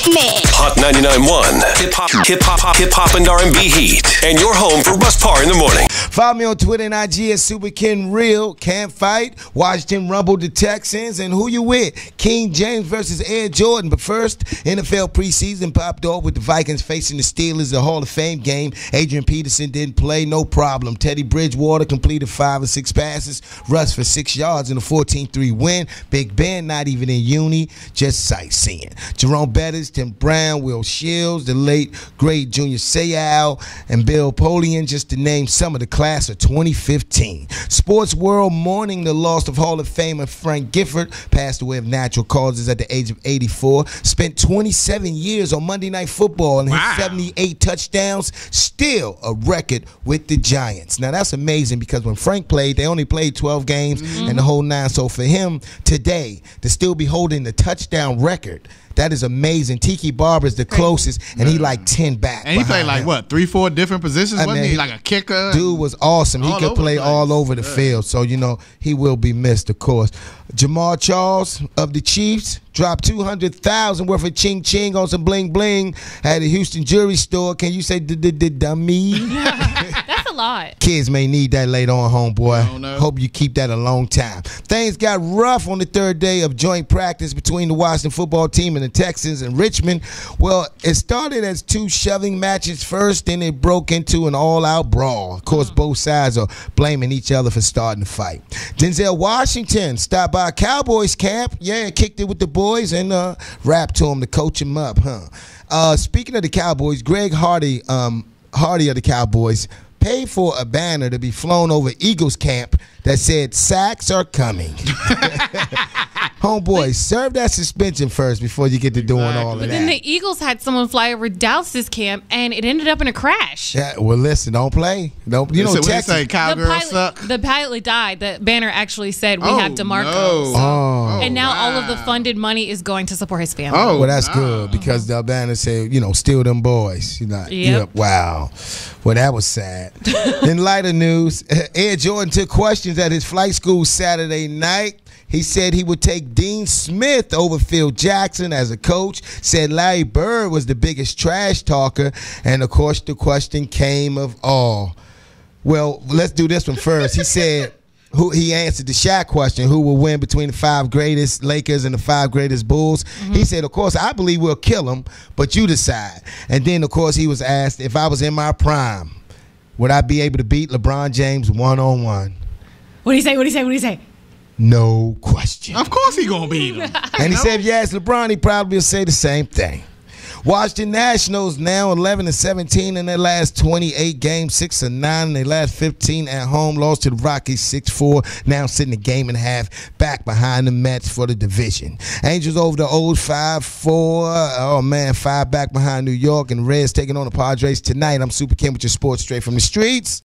Hot 99.1 Hip Hop and R&B Heat. And your home for Russ Parr in the morning. Follow me on Twitter and IG at Super Ken Real. Can't fight. Washington rumbled the Texans. And who you with? King James versus Air Jordan. But first, NFL preseason popped off with the Vikings facing the Steelers, the Hall of Fame game. Adrian Peterson didn't play, no problem. Teddy Bridgewater completed 5 or 6 passes. Russ for 6 yards in a 14-3 win. Big Ben not even in uni, just sightseeing. Jerome Bettis, Tim Brown, Will Shields, the late great Junior Seau, and Bill Polian, just to name some of the class of 2015. Sports world mourning the loss of Hall of Famer Frank Gifford, passed away of natural causes at the age of 84. Spent 27 years on Monday Night Football and his 78 touchdowns, still a record with the Giants. Now that's amazing because when Frank played, they only played 12 games and the whole 9. So for him today to still be holding the touchdown record, that is amazing. Tiki Barber's the closest, and he like 10 back. And he played like, what, 3-4 different positions, wasn't he? Like a kicker? Dude was awesome. He could play all over the field. So, you know, he will be missed, of course. Jamal Charles of the Chiefs dropped $200,000 worth of ching-ching on some bling-bling at a Houston jewelry store. Can you say dummy? That's a lot. Kids may need that later on, homeboy. Hope you keep that a long time. Things got rough on the 3rd day of joint practice between the Washington football team and the Texans in Richmond. Well, it started as 2 shoving matches first, then it broke into an all-out brawl. Of course, both sides are blaming each other for starting the fight. Denzel Washington stopped by Cowboys camp, kicked it with the boys and rapped to him to coach him up, Speaking of the Cowboys, Greg Hardy of the Cowboys paid for a banner to be flown over Eagles camp that said, "Sacks are coming." Homeboy, serve that suspension first before you get to doing all of that. But then the Eagles had someone fly over Dallas's camp, and it ended up in a crash. Yeah, well, listen, don't play. Don't, you know, Texas. The pilot died. The banner actually said, "We have DeMarco." And now all of the funded money is going to support his family. Well, that's good because the banner said, you know, steal them boys. You know, wow. Well, that was sad. In lighter news, Air Jordan took questions at his flight school Saturday night. He said he would take Dean Smith over Phil Jackson as a coach, said Larry Bird was the biggest trash talker, and of course the question came of all. Well, let's do this one first. He said, he answered the Shaq question, who will win between the 5 greatest Lakers and the 5 greatest Bulls. He said, of course, I believe we'll kill them, but you decide. And then, of course, he was asked, if I was in my prime, would I be able to beat LeBron James one-on-one? What do you say? No question. Of course he gonna beat him. And he said, if you ask LeBron, he probably will say the same thing. Washington Nationals now 11-17 in their last 28 games, 6-9 in their last 15 at home. Lost to the Rockies 6-4. Now sitting a game and a half back behind the Mets for the division. Angels over the O's 5-4. Oh man, 5 back behind New York, and Reds taking on the Padres tonight. I'm Super Ken with your sports straight from the streets.